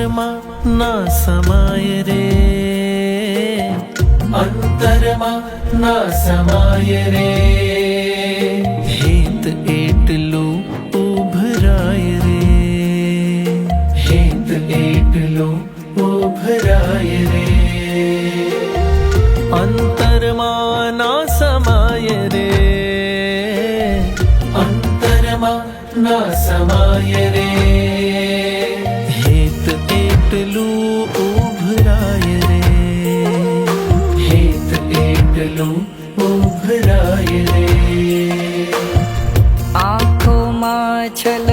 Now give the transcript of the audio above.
અંતરમાં ના સમાય રે, અંતરમાં ના સમાય રે, હેત એટલું ઉભરાય રે, હેત એટલું ઉભરાય રે, અંતરમાં ના સમાય રે, અંતરમાં ના સમાય રે, હેત એટલું ઉભરાય રે, હેત એટલું ઉભરાય રે, આંખોમાં છલ